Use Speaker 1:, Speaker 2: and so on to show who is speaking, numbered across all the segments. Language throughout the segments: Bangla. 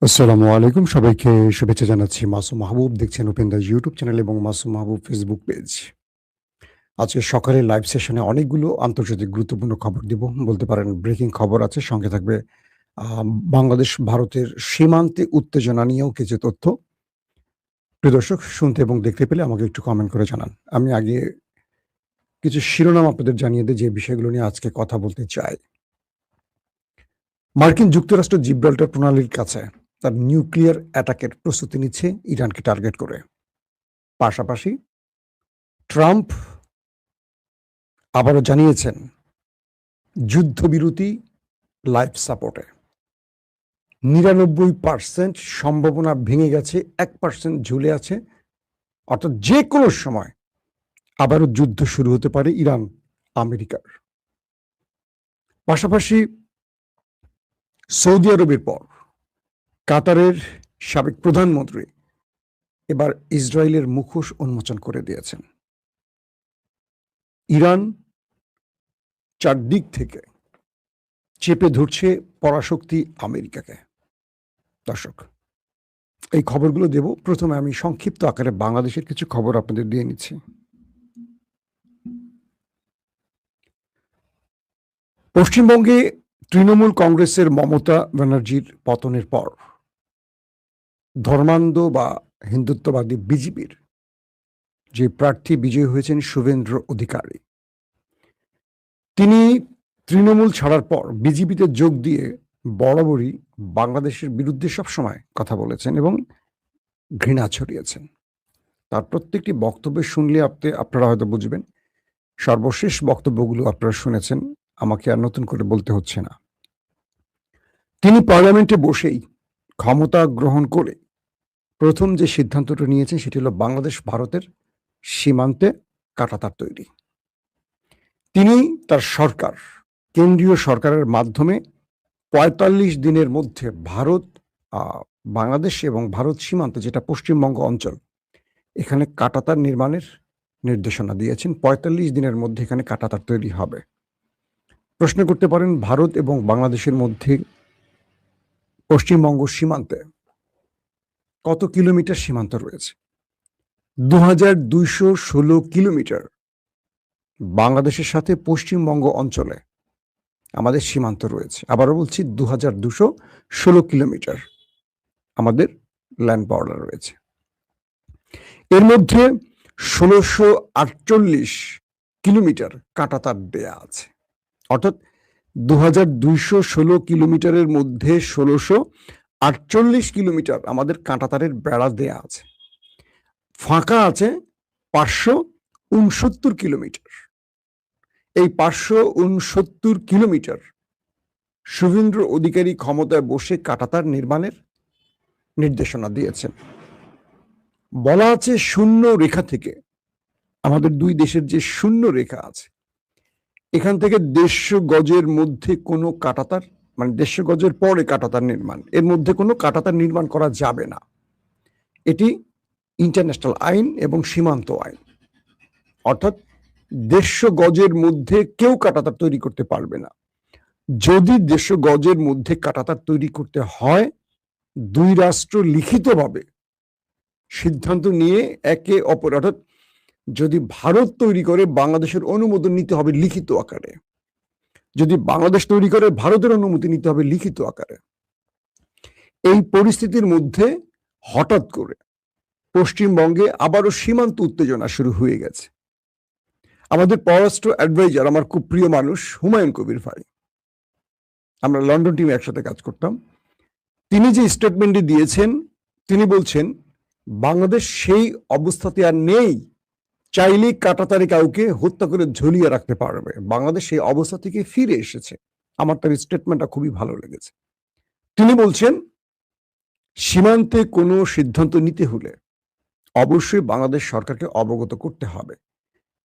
Speaker 1: আসসালামু আলাইকুম। সবাইকে শুভেচ্ছা জানাচ্ছি। মাসুম মাহবুব দেখছেন ওপেন দ্য ইউটিউব চ্যানেল এবং মাসুম মাহবুব ফেসবুক পেজ। আজকে সকালে লাইভ সেশনে অনেকগুলো আন্তর্জাতিক গুরুত্বপূর্ণ খবর দিব। বলতে পারেন ব্রেকিং খবর আছে। সঙ্গে থাকবে আ বাংলাদেশ ভারতের সীমান্তে উত্তেজনা নিয়েও কিছু তথ্য। প্রিয় দর্শক, শুনতে এবং দেখতে পেলে আমাকে একটু কমেন্ট করে জানান। আমি আগে কিছু শিরোনাম আপনাদের জানিয়ে দেই যে বিষয়গুলো নিয়ে আজকে কথা বলতে চাই। মার্কিন যুক্তরাষ্ট্র জিব্রাল্টার প্রণালীর কাছে তার নিউক্লিয়ার অ্যাটাকের প্রস্তুতি নিচ্ছে ইরানকে টার্গেট করে। পাশাপাশি ট্রাম্প আবারও জানিয়েছেন যুদ্ধবিরতি লাইফ সাপোর্টে ৯৯% সম্ভাবনা ভেঙে গেছে, 1% ঝুলে আছে। অর্থাৎ যে কোনো সময় আবারও যুদ্ধ শুরু হতে পারে ইরান আমেরিকার। পাশাপাশি সৌদি আরবের পর কাতারের সাবেক প্রধানমন্ত্রী এবার ইসরায়েলের মুখোশ উন্মোচন করে দিয়েছেন। ইরান চারদিক থেকে চেপে ধরছে পরাশক্তি আমেরিকাকে। দর্শক, এই খবরগুলো দেব। প্রথমে আমি সংক্ষিপ্ত আকারে বাংলাদেশের কিছু খবর আপনাদের দিয়ে নিচ্ছি। পশ্চিমবঙ্গে তৃণমূল কংগ্রেসের মমতা ব্যানার্জির পতনের পর ধর্মান্ধ বা হিন্দুত্ববাদী বিজেপির যে প্রার্থী বিজয়ী হয়েছেন শুভেন্দ্র অধিকারী, তিনি তৃণমূল ছাড়ার পর বিজেপিতে যোগ দিয়ে বরাবরই বাংলাদেশের বিরুদ্ধে সবসময় কথা বলেছেন এবং ঘৃণা ছড়িয়েছেন। তার প্রত্যেকটি বক্তব্য শুনলে আপনারা হয়তো বুঝবেন। সর্বশেষ বক্তব্যগুলো আপনারা শুনেছেন, আমাকে আর নতুন করে বলতে হচ্ছে না। তিনি পার্লামেন্টে বসেই ক্ষমতা গ্রহণ করে প্রথম যে সিদ্ধান্তটা নিয়েছেন সেটি হলো বাংলাদেশ ভারতের সীমান্তে কাঁটাতার তৈরি। তিনি তার সরকার, কেন্দ্রীয় সরকারের মাধ্যমে ৪৫ দিনের মধ্যে ভারত, বাংলাদেশ এবং ভারত সীমান্তে যেটা পশ্চিমবঙ্গ অঞ্চল, এখানে কাঁটাতার নির্মাণের নির্দেশনা দিয়েছেন। ৪৫ দিনের মধ্যে এখানে কাঁটাতার তৈরি হবে। প্রশ্ন করতে পারেন, ভারত এবং বাংলাদেশের মধ্যে পশ্চিমবঙ্গ সীমান্তে কত কিলোমিটার সীমান্ত রয়েছে? ২,২১৬ কিলোমিটার বাংলাদেশের সাথে পশ্চিমবঙ্গ অঞ্চলে আমাদের সীমান্ত রয়েছে। আবারও বলছি, ২,২১৬ কিলোমিটার আমাদের ল্যান্ড বর্ডার রয়েছে। এর মধ্যে ১৬৪৮ কিলোমিটার কাঁটাতার দেয়া আছে। অর্থাৎ ২,২১৬ কিলোমিটারের মধ্যে ১৬৪৮ কিলোমিটার আমাদের কাঁটাতারের বেড়া দেয়া আছে। ফাঁকা আছে ৫৬৯ কিলোমিটার। এই ৫৬৯ কিলোমিটার শুভেন্দ্র অধিকারী ক্ষমতায় বসে কাঁটাতার নির্মাণের নির্দেশনা দিয়েছেন। বলা আছে শূন্য রেখা থেকে, আমাদের দুই দেশের যে শূন্য রেখা আছে, এখান থেকে ১৫০ গজের মধ্যে কোনো কাঁটাতার, মানে ১৫০ গজের পরে কাঁটাতার নির্মাণ, এর মধ্যে কোনো কাঁটাতার নির্মাণ করা যাবে না। এটি ইন্টারন্যাশনাল আইন এবং সীমান্ত আইন। অর্থাৎ ১৫০ গজের মধ্যে কেউ কাঁটাতার তৈরি করতে পারবে না। যদি ১৫০ গজের মধ্যে কাঁটাতার তৈরি করতে হয়, দুই রাষ্ট্র লিখিতভাবে সিদ্ধান্ত নিয়ে একে অপর, অর্থাৎ যদি ভারত তৈরি করে বাংলাদেশের অনুমোদন নিতে হবে লিখিত আকারে, যদি বাংলাদেশ তৈরি করে ভারতের অনুমতি নিতে হবে লিখিত আকারে। এই পরিস্থিতির মধ্যে হঠাৎ করে পশ্চিমবঙ্গে আবারও সীমান্ত উত্তেজনা শুরু হয়ে গেছে। আমাদের পররাষ্ট্র অ্যাডভাইজার, আমার খুব প্রিয় মানুষ হুমায়ুন কবির ভাই, আমরা লন্ডন টিমে একসাথে কাজ করতাম, তিনি যে স্টেটমেন্টটি দিয়েছেন, তিনি বলছেন বাংলাদেশ সেই অবস্থাতে আর নেই চাইলেই কাঁটাতারে কাউকে হত্যা করে ঝুলিয়ে রাখতে পারবে। বাংলাদেশ সেই অবস্থা থেকে ফিরে এসেছে। আমার তার স্টেটমেন্টটা খুবই ভালো লেগেছে। তিনি বলছেন সীমান্তে কোনো সিদ্ধান্ত নিতে হলে অবশ্যই বাংলাদেশ সরকারকে অবগত করতে হবে।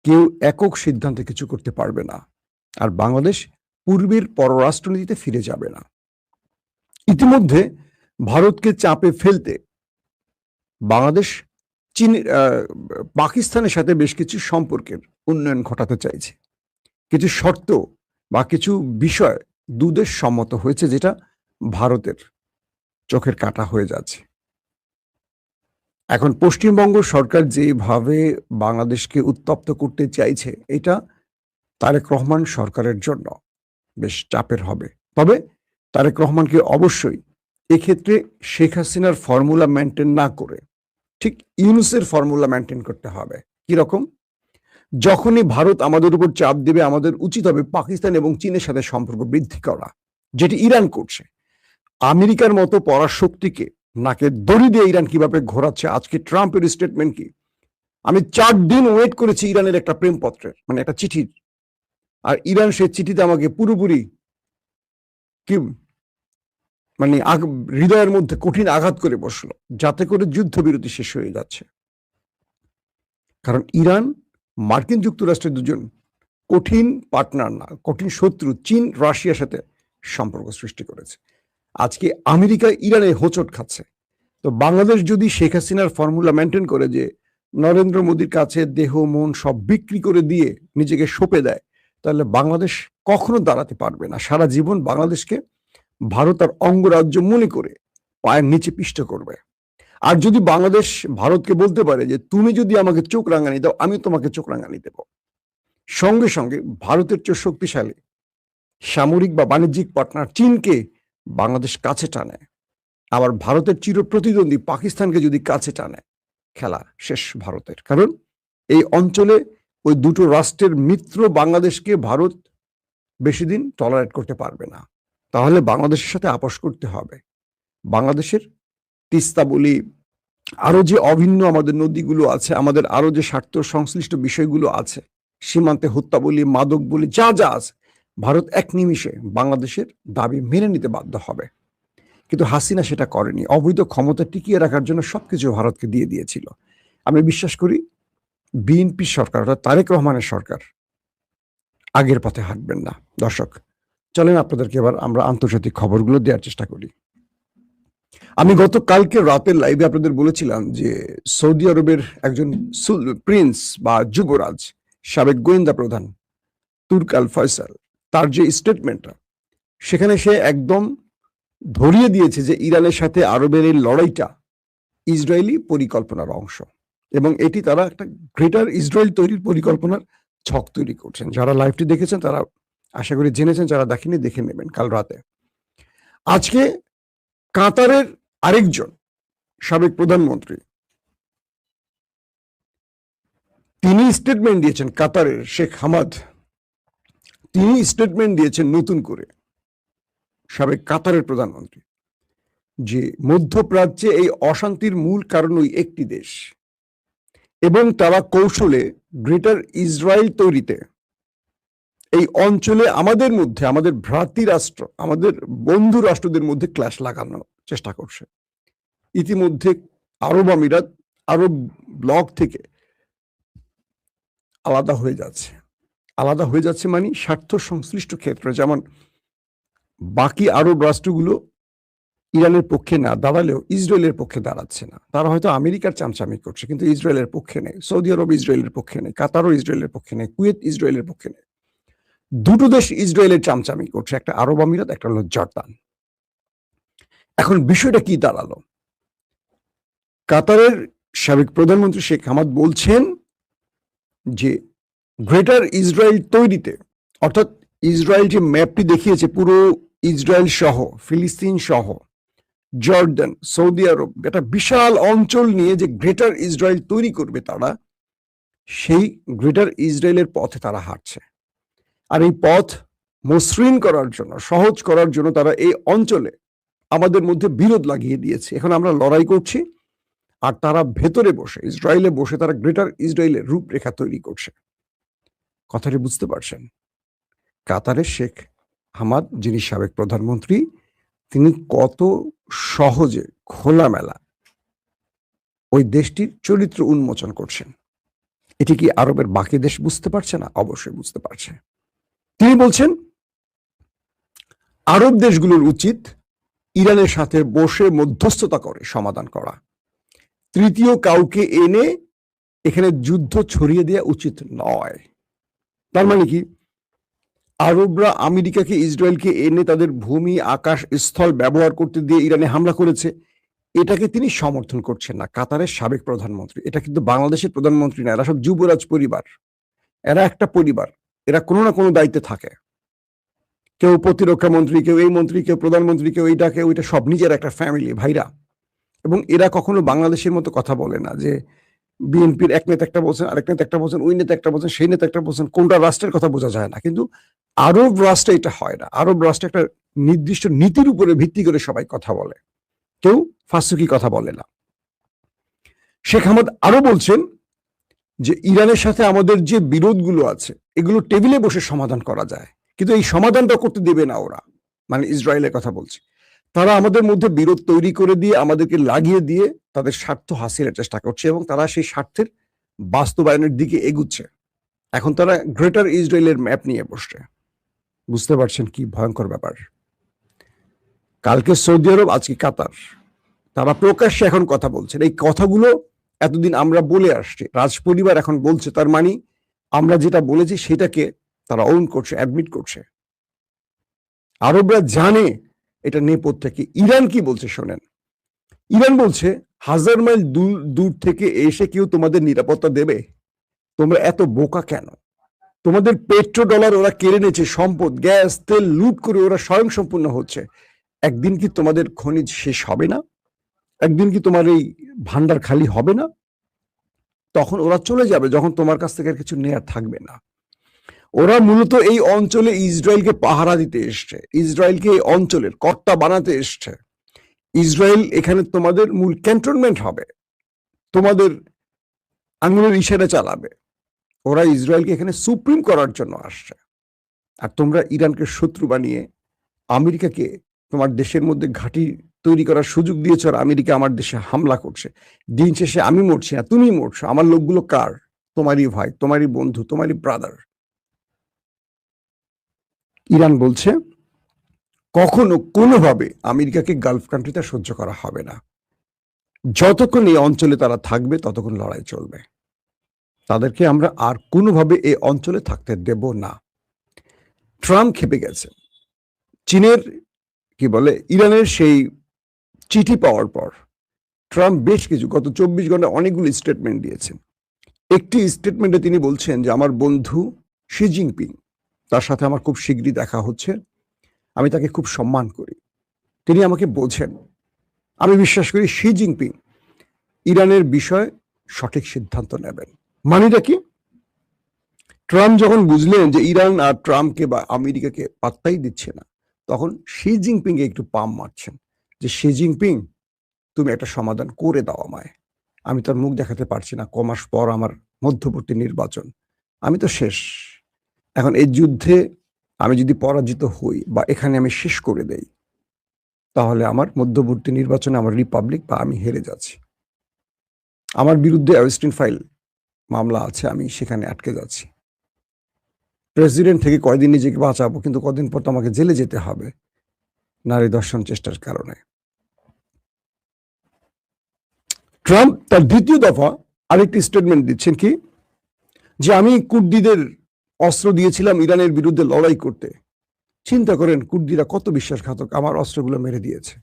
Speaker 1: কেউ একক সিদ্ধান্তে কিছু করতে পারবে না। আর বাংলাদেশ পূর্বের পররাষ্ট্রনীতিতে ফিরে যাবে না। ইতিমধ্যে ভারতকে চাপে ফেলতে বাংলাদেশ পাকিস্তানের সাথে বেশ কিছু সম্পর্কের উন্নয়ন ঘটাতে চাইছে। কিছু শর্ত বা কিছু বিষয় দুদেশ সম্মত হয়েছে, যেটা ভারতের চোখের কাঁটা হয়ে যাচ্ছে। এখন পশ্চিমবঙ্গ সরকার যেভাবে বাংলাদেশকে উত্তপ্ত করতে চাইছে, এটা তারেক রহমান সরকারের জন্য বেশ চাপের হবে। তবে তারেক রহমানকে অবশ্যই এক্ষেত্রে শেখ হাসিনার ফর্মুলা মেনটেন না করে ঠিক ইউনূসের ফর্মুলা মেনটেন করতে হবে। কিরকম? যখনই ভারত আমাদের উপর চাপ দেবে, আমাদের উচিত হবে পাকিস্তান এবং চীনের সাথে সম্পর্ক বৃদ্ধি করা, যেটি ইরান করছে। আমেরিকার মতো পরাশক্তিকে নাকে দড়ি দিয়ে ইরান কিভাবে ঘোরাচ্ছে, আজকে ট্রাম্পের স্টেটমেন্ট কি? আমি 4 দিন ওয়েট করেছি ইরানের একটা প্রেমপত্রের, মানে একটা চিঠির, আর ইরান সে চিঠিতে আমাকে পুরোপুরি কি মানে হৃদয়ের মধ্যে কঠিন আঘাত করে বসলো, যাতে করে যুদ্ধবিরতি শেষ হয়ে যাচ্ছে। কারণ ইরান মার্কিন যুক্তরাষ্ট্রের দুজন কঠিন পার্টনার না, কঠিন শত্রু চীন রাশিয়ার সাথে সম্পর্ক সৃষ্টি করেছে। আজকে আমেরিকা ইরানে হোঁচট খাচ্ছে। তো বাংলাদেশ যদি শেখ হাসিনার ফর্মুলা মেনটেন করে যে নরেন্দ্র মোদীর কাছে দেহ মন সব বিক্রি করে দিয়ে নিজেকে সঁপে দেয়, তাহলে বাংলাদেশ কখনো দাঁড়াতে পারবে না। সারা জীবন বাংলাদেশকে ভারত আর অঙ্গরাজ্য মনে করে পায়ের নিচে পিষ্ট করবে। আর যদি বাংলাদেশ ভারতকে বলতে পারে যে তুমি যদি আমাকে চোখ রাঙানি দাও, আমি তোমাকে চোখ রাঙানি দেব, সঙ্গে সঙ্গে ভারতের চেয়ে শক্তিশালী সামরিক বা বাণিজ্যিক পার্টনার চীনকে বাংলাদেশ কাছে টানে, আবার ভারতের চির প্রতিদ্বন্দ্বী পাকিস্তানকে যদি কাছে টানে, খেলা শেষ ভারতের। কারণ এই অঞ্চলে ওই দুটো রাষ্ট্রের মিত্র বাংলাদেশকে ভারত বেশি দিন টলারেট করতে পারবে না। তাহলে বাংলাদেশের সাথে আপোষ করতে হবে। বাংলাদেশের তিস্তা বলি, আরো যে অভিন্ন আমাদের নদীগুলো আছে, আমাদের আরো যে স্বার্থ সংশ্লিষ্ট বিষয়গুলো আছে, সীমান্তে হত্যা বলি, মাদক বলি, যা যা আছে, ভারত এক নিমিষে বাংলাদেশের দাবি মেনে নিতে বাধ্য হবে। কিন্তু হাসিনা সেটা করেনি। অবৈধ ক্ষমতা টিকিয়ে রাখার জন্য সবকিছু ভারতকে দিয়ে দিয়েছিল। আমি বিশ্বাস করি বিএনপি সরকার, অর্থাৎ তারেক রহমানের সরকার আগের পথে হাঁটবেন না। দর্শক, চলেন আপনাদেরকে এবার আমরা আন্তর্জাতিক খবরগুলো দেওয়ার চেষ্টা করি। আমি গতকালকে রাতের লাইভে আপনাদের বলেছিলাম যে সৌদি আরবের একজন প্রিন্স বা যুবরাজ, সাবেক গোয়েন্দা প্রধান তুর্ক আল ফয়সাল, তার যে স্টেটমেন্টটা, সেখানে সে একদম ধরিয়ে দিয়েছে যে ইরানের সাথে আরবের এই লড়াইটা ইসরায়েলি পরিকল্পনার অংশ, এবং এটি তারা একটা গ্রেটার ইসরায়েল তৈরির পরিকল্পনার ছক তৈরি করছেন। যারা লাইভটি দেখেছেন তারা আশা করি জেনেছেন, যারা দেখেনি দেখে নেবেন কাল রাতে। আজকে কাতারের আরেকজন সাবেক প্রধানমন্ত্রী তিনি স্টেটমেন্ট দিয়েছেন, কাতারের শেখ হামাদ, তিনি স্টেটমেন্ট দিয়েছেন নতুন করে, সাবেক কাতারের প্রধানমন্ত্রী, যে মধ্যপ্রাচ্যে এই অশান্তির মূল কারণ ওই একটি দেশ, এবং তারা কৌশলে গ্রেটার ইসরায়েল তৈরিতে এই অঞ্চলে আমাদের মধ্যে, আমাদের ভ্রাতৃ রাষ্ট্র, আমাদের বন্ধু রাষ্ট্রদের মধ্যে ক্ল্যাশ লাগানোর চেষ্টা করছে। ইতিমধ্যে আরব আমিরাত আরব ব্লক থেকে আলাদা হয়ে যাচ্ছে। আলাদা হয়ে যাচ্ছে মানে স্বার্থ সংশ্লিষ্ট ক্ষেত্রে, যেমন বাকি আরব রাষ্ট্রগুলো ইরানের পক্ষে না দাঁড়ালেও ইসরায়েলের পক্ষে দাঁড়াচ্ছে না। তারা হয়তো আমেরিকার চামচামি করছে, কিন্তু ইসরায়েলের পক্ষে নেই। সৌদি আরব ইসরায়েলের পক্ষে নেই, কাতারও ইসরায়েলের পক্ষে নেই, কুয়েত ইসরায়েলের পক্ষে নেই। দুটো দেশ ইসরায়েলের চামচামি করছে, একটা আরব আমিরাত, একটা হলো জর্দান। এখন বিষয়টা কি দাঁড়ালো? কাতারের সাবেক প্রধানমন্ত্রী শেখ হামাদ বলছেন যে গ্রেটার ইসরায়েল তৈরিতে, অর্থাৎ ইসরায়েল যে ম্যাপটি দেখিয়েছে, পুরো ইসরায়েল সহ, ফিলিস্তিন সহ, জর্ডান, সৌদি আরব, একটা বিশাল অঞ্চল নিয়ে যে গ্রেটার ইসরায়েল তৈরি করবে তারা, সেই গ্রেটার ইসরায়েলের পথে তারা হাঁটছে। আর এই পথ মসৃণ করার জন্য, সহজ করার জন্য তারা এই অঞ্চলে আমাদের মধ্যে বিরোধ লাগিয়ে দিয়েছে। এখন আমরা লড়াই করছি, আর তারা ভেতরে বসে, ইসরায়েলে বসে তারা গ্রেটার ইসরায়েলের রূপরেখা তৈরি করছে। কথাটি বুঝতে পারছেন? কাতারের শেখ হামাদ, যিনি সাবেক প্রধানমন্ত্রী, তিনি কত সহজে খোলামেলা ওই দেশটির চরিত্র উন্মোচন করছেন। এটি কি আরবের বাকি দেশ বুঝতে পারছে না? অবশ্যই বুঝতে পারছে। তিনি বলছেন আরব দেশগুলোর উচিত ইরানের সাথে বসে মধ্যস্থতা করে সমাধান করা, তৃতীয় কাউকে এনে এখানে যুদ্ধ ছড়িয়ে দেওয়া উচিত নয়। তার মানে কি, আরবরা আমেরিকাকে ইসরায়েলকে এনে তাদের ভূমি আকাশ স্থল ব্যবহার করতে দিয়ে ইরানে হামলা করেছে, এটাকে তিনি সমর্থন করছেন না। কাতারের সাবেক প্রধানমন্ত্রী, এটা কিন্তু বাংলাদেশের প্রধানমন্ত্রী না, এরা সব যুবরাজ পরিবার, এরা একটা পরিবার, এরা কোনো না কোনো দায়িত্বে থাকে। কেউ প্রতিরক্ষা মন্ত্রী, কেউ এই মন্ত্রী, কেউ প্রধানমন্ত্রী, কেউ এইটা কেউ ওইটা, সব নিজের একটা ফ্যামিলি, ভাইরা। এবং এরা কখনো বাংলাদেশের মতো কথা বলে না যে বিএনপির এক নেতা একটা বলছেন, আরেক নেতা একটা বলছেন, ওই নেতা একটা বলছেন, সেই নেতা একটা বলছেন, কোনটা রাষ্ট্রের কথা বোঝা যায় না। কিন্তু আরব রাষ্ট্রে এটা হয় না। আরব রাষ্ট্রে একটা নির্দিষ্ট নীতির উপরে ভিত্তি করে সবাই কথা বলে, কেউ ফাঁসুকি কথা বলে না। শেখ হামাদ আরো বলছেন যে ইরানের সাথে আমাদের যে বিরোধগুলো আছে এগুলো টেবিলে বসে সমাধান করা যায়, কিন্তু এই সমাধানটা করতে দেবে না ওরা, মানে ইসরায়েলের কথা বলছে। তারা আমাদের মধ্যে বিরোধ তৈরি করে দিয়ে আমাদেরকে লাগিয়ে দিয়ে তাদের স্বার্থ হাসিলের চেষ্টা করছে এবং তারা সেই স্বার্থের বাস্তবায়নের দিকে এগুচ্ছে। এখন তারা গ্রেটার ইসরায়েলের ম্যাপ নিয়ে বসছে। বুঝতে পারছেন কি ভয়ঙ্কর ব্যাপার? কালকে সৌদি আরব, আজকে কাতার, তারা প্রকাশ্যে এখন কথা বলছেন। এই কথাগুলো এতদিন আমরা বলে আসছি, রাজ পরিবার এখন বলছে, তার মানে আমরা যেটা বলেছি সেটাকে তারা ওন করছে, অ্যাডমিট করছে। আরবরা জানে এটা নেপথ্য থেকে। ইরান কি বলছে শোনেন। ইরান বলছে 1000 মাইল দূর থেকে এসে কেউ তোমাদের নিরাপত্তা দেবে? তোমরা এত বোকা কেন? তোমাদের পেট্রো ডলার ওরা কেড়ে নিয়েছে, সম্পদ গ্যাস তেল লুট করে ওরা স্বয়ংসম্পূর্ণ হচ্ছে। একদিন কি তোমাদের খনিজ শেষ হবে না? একদিন কি তোমার এই ভান্ডার খালি হবে না? তখন ওরা চলে যাবে, যখন তোমার কাছ থেকে আর কিছু নেয়ার থাকবে না। ওরা মূলত এই অঞ্চলে ইসরায়েলকে পাহারা দিতে এসছে, ইসরায়েলকে এই অঞ্চলের কর্তা বানাতে এসছে। ইসরায়েল এখানে তোমাদের মূল ক্যান্টনমেন্ট হবে, তোমাদের আঙুলের ইশারা চালাবে। ওরা ইসরায়েলকে এখানে সুপ্রিম করার জন্য আসছে। আর তোমরা ইরানকে শত্রু বানিয়ে আমেরিকাকে তোমার দেশের মধ্যে ঘাঁটি তৈরি করার সুযোগ দিয়েছ, আর আমেরিকা আমার দেশে হামলা করছে। দিন শেষে আমি মরছি না, তুমি মরছো। আমার লোকগুলো কার? তোমারই ভাই, তোমারই বন্ধু, তোমারই ব্রাদার। ইরান বলছে কখনো কোনোভাবে আমেরিকাকে গালফ কান্ট্রিতে সহ্য করা হবে না। যতক্ষণ এই অঞ্চলে তারা থাকবে ততক্ষণ লড়াই চলবে। তাদেরকে আমরা আর কোনোভাবে এই অঞ্চলে থাকতে দেব না। ট্রাম্প খেপে গেছে। চীনের কি বলে, ইরানের সেই চিঠি পাওয়ার পর ট্রাম্প বেশ কিছু, গত 24 ঘন্টা অনেকগুলো স্টেটমেন্ট দিয়েছেন। একটি স্টেটমেন্টে তিনি বলছেন যে আমার বন্ধু শি জিনপিং, তার সাথে আমার খুব শীঘ্রই দেখা হচ্ছে, আমি তাকে খুব সম্মান করি, তিনি আমাকে বোঝেন। আমি বিশ্বাস করি শি জিনপিং ইরানের বিষয়ে সঠিক সিদ্ধান্ত নেবেন। মানেটা কি? ট্রাম্প যখন বুঝলেন যে ইরান আর ট্রাম্পকে বা আমেরিকাকে পাত্তাই দিচ্ছে না, তখন শি জিনপিং এ একটু পাম মারছেন যে শি জিনপিং তুমি একটা সমাধান করে দাও আমায়। আমি তার মুখ দেখাতে পারছি না, কমাস পর আমার মধ্যবর্তী নির্বাচন, আমি তো শেষ। এখন এই যুদ্ধে আমি যদি পরাজিত হই বা এখানে আমি শেষ করে দেই, তাহলে আমার মধ্যবর্তী নির্বাচনে আমার রিপাবলিক বা আমি হেরে যাচ্ছি। আমার বিরুদ্ধে অ্যারেস্টিং ফাইল মামলা আছে, আমি সেখানে আটকে যাচ্ছি। প্রেসিডেন্ট থেকে কয়দিন নিজেকে বাঁচাবো, কিন্তু কদিন পর তো আমাকে জেলে যেতে হবে নারী দর্শন চেষ্টার কারণে। ট্রাম্প তার দ্বিতীয় দফা আরেকটি স্টেটমেন্ট দিচ্ছেন কি, যে আমি কুর্দিদের অস্ত্র দিয়েছিলাম ইরানের বিরুদ্ধে লড়াই করতে। চিন্তা করেন কুর্দিরা কত বিশ্বাসঘাতক, আমার অস্ত্রগুলো মেরে দিয়েছে।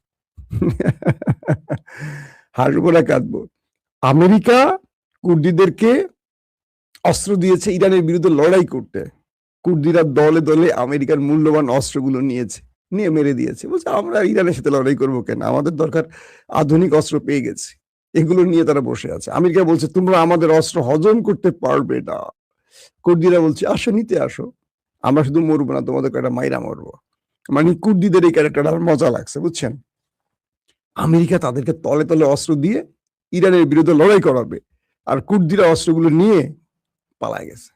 Speaker 1: হাসবো না কাঁদবো? আমেরিকা কুর্দিদেরকে অস্ত্র দিয়েছে ইরানের বিরুদ্ধে লড়াই করতে, কুর্দিরা দলে দলে আমেরিকার মূল্যবান অস্ত্রগুলো নিয়েছে, নিয়ে মেরে দিয়েছে। বলছে আমরা ইরানের সাথে লড়াই করবো কেন, আমাদের দরকার আধুনিক অস্ত্র পেয়ে গেছি। এগুলো নিয়ে তারা বসে আছে। আমেরিকা বলছে তোমরা আমাদের অস্ত্র হজম করতে পারবে না। কুর্দিরা বলছে আসো, নিতে আসো, আমরা শুধু মরবো না, তোমাদের কয়টা মাইরা মরবো। মানে কুর্দিদের এই ক্যারেক্টারটা মজা লাগছে, বুঝছেন? আমেরিকা তাদেরকে তলে তলে অস্ত্র দিয়ে ইরানের বিরুদ্ধে লড়াই করাবে, আর কুর্দিরা অস্ত্রগুলো নিয়ে পালায় গেছে।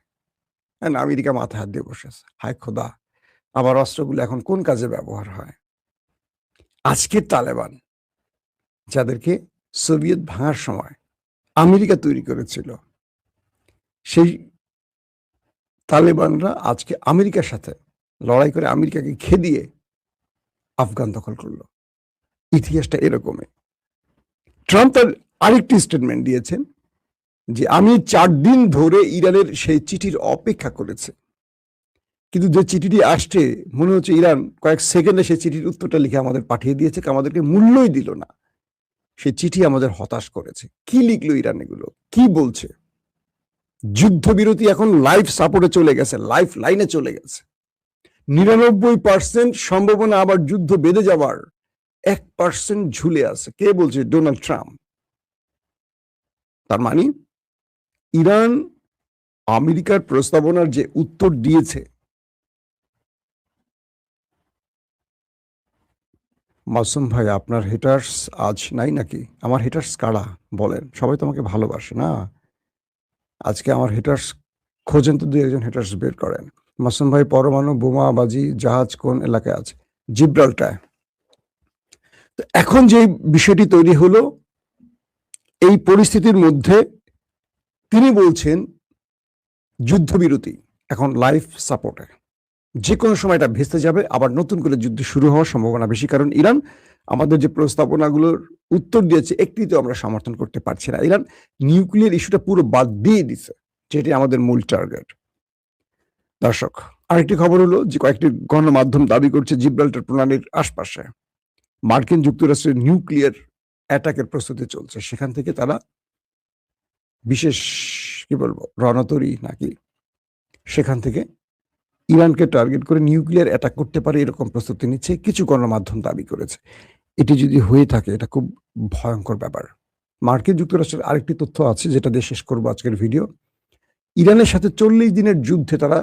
Speaker 1: হ্যাঁ, আমেরিকা মাথায় হাত দিয়ে বসে আছে, হায় খোদা আমার অস্ত্রগুলো এখন কোন কাজে ব্যবহার হয়। আজকের তালেবান, যাদেরকে সোভিয়েত ভাঙার সময় আমেরিকা তৈরি করেছিল, সেই তালেবানরা আজকে আমেরিকার সাথে লড়াই করে আমেরিকাকে খেদিয়ে আফগান দখল করলো। ইতিহাসটা এরকমই। ট্রাম্প তার আরেকটি স্টেটমেন্ট দিয়েছেন যে আমি 4 দিন ধরে ইরানের সেই চিঠির অপেক্ষা করেছি, কিন্তু যে চিঠিটি আসছে মনে হচ্ছে ইরান কয়েক সেকেন্ডে সেই চিঠির উত্তরটা লিখে আমাদের পাঠিয়ে দিয়েছে, আমাদেরকে মূল্যই দিল না। সেই চিঠি আমাদের হতাশ করেছে। কি লিখলো ইরান, এগুলো কি বলছে? যুদ্ধবিরতি এখন লাইফ সাপোর্টে চলে গেছে, লাইফ লাইনে চলে গেছে। 99% সম্ভাবনা আবার যুদ্ধ বেঁধে যাওয়ার, 1% ঝুলে আছে। কে বলছে? Donald Trump. তার মানে ইরান আমেরিকার প্রস্তাবনার যে উত্তর দিয়েছে, মাসুম ভাই আপনার হেটার্স আজ নাই নাকি? আমার হেটার্স কারা বলেন? সবাই তো আমাকে ভালোবাসে না। আজকে আমার হেটার্স খোঁজেন তো, 2-1 হেটার্স বের করেন। মাসুম ভাই, পরমাণু বোমাবাজি জাহাজ কোন এলাকায় আছে? জিব্রাল্টার। তো এখন যে বিষয়টি তৈরি হলো, এই পরিস্থিতির মধ্যে তিনি বলছেন যুদ্ধবিরতি এখন লাইফ সাপোর্টে, যে কোনো সময় এটা ভেস্তে যাবে, আবার নতুন করে যুদ্ধ শুরু হওয়ার সম্ভাবনা বেশি। কারণ ইরান আমাদের যে প্রস্তাবনাগুলোর উত্তর দিয়েছে, একটি তো আমরা সমর্থন করতে পারছি না। ইরান নিউক্লিয়ার ইস্যুটা পুরো বাদ দিয়ে দিছে, যেটি আমাদের মূল টার্গেট। দর্শক, আরেকটি খবর হলো যে কয়েকটি গণমাধ্যম দাবি করছে জিব্রাল্টার প্রণালীর আশপাশে মার্কিন যুক্তরাষ্ট্রের নিউক্লিয়ার অ্যাটাকের প্রস্তুতি চলছে। সেখান থেকে তারা বিশেষ কি বলবো রণতরী নাকি, সেখান থেকে ইরানকে টার্গেট করে নিউক্লিয়ার অ্যাটাক করতে পারে এরকম প্রস্তুতি নিচ্ছে, কিছু গণমাধ্যম দাবি করেছে। এটি যদি হয়ে থাকে এটা খুব ভয়ঙ্কর ব্যাপার। মার্কিন যুক্তরাষ্ট্রের আরেকটি তথ্য আছে যেটা দিয়ে শেষ করবো আজকের ভিডিও। ইরানের সাথে 40 দিনের যুদ্ধে তারা,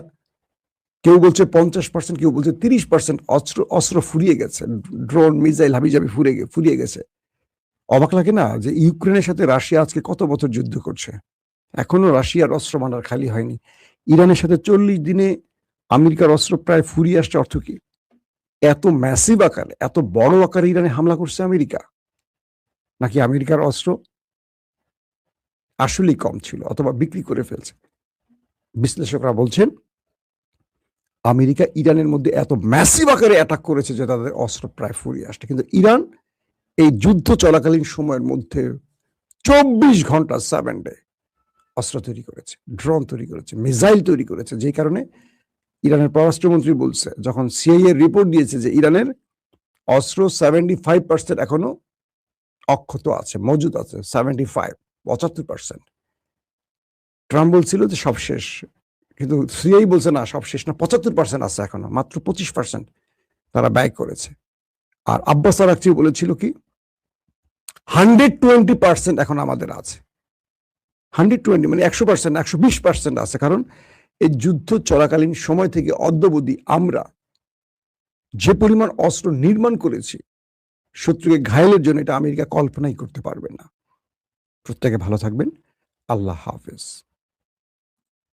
Speaker 1: কেউ বলছে 50%, কেউ বলছে 30% অস্ত্র ফুরিয়ে গেছে, ড্রোন মিসাইল হাবিজাবি ফুরিয়ে গেছে। অবাক লাগে না যে ইউক্রেনের সাথে রাশিয়া আজকে কত বছর যুদ্ধ করছে, এখনো রাশিয়ার অস্ত্র ভান্ডার খালি হয়নি। ইরানের সাথে 40 দিনে আমেরিকার অস্ত্র প্রায় ফুরিয়ে আসছে। অর্থ কি? এত ম্যাসিভ আকারে, এত বড় আকারে ইরানে হামলা করছে আমেরিকা, নাকি আমেরিকার অস্ত্র আসলেই কম ছিল অথবা বিক্রি করে ফেলছে? বিশ্লেষকরা বলছেন আমেরিকা ইরানের মধ্যে এত ম্যাসিভ আকারে অ্যাটাক করেছে যে তাদের অস্ত্র প্রায় ফুরিয়ে আসছে। কিন্তু ইরান এই যুদ্ধ চলাকালীন সময়ের মধ্যে 24 ঘন্টা 7 ডে অস্ত্র তৈরি করেছে, ড্রোন তৈরি করেছে, মিসাইল তৈরি করেছে। যেই কারণে ইরানের পররাষ্ট্রমন্ত্রী বলছে, যখন সিআইএ রিপোর্ট দিয়েছে যে ইরানের অস্ত্র 75% এখনো অক্ষত আছে, মজুদ আছে, 75% ট্রাম্প বলছিল যে সব শেষ, কিন্তু সিআইএ বলছে না সব শেষ না, 75% আছে এখনো, মাত্র 25% তারা ব্যয় করেছে। আর আব্বাস আরাকচি বলেছিল কি 120% এখন আমাদের আছে। 120 মানে 100%, 120% আছে। কারণ এই যুদ্ধ চলাকালীন সময় থেকে অদ্যাবধি আমরা যে পরিমাণ অস্ত্র নির্মাণ করেছি শত্রুকে ঘায়েলের জন্য, এটা আমেরিকা কল্পনাই করতে পারবে না। প্রত্যেকে ভালো থাকবেন। আল্লাহ হাফেজ।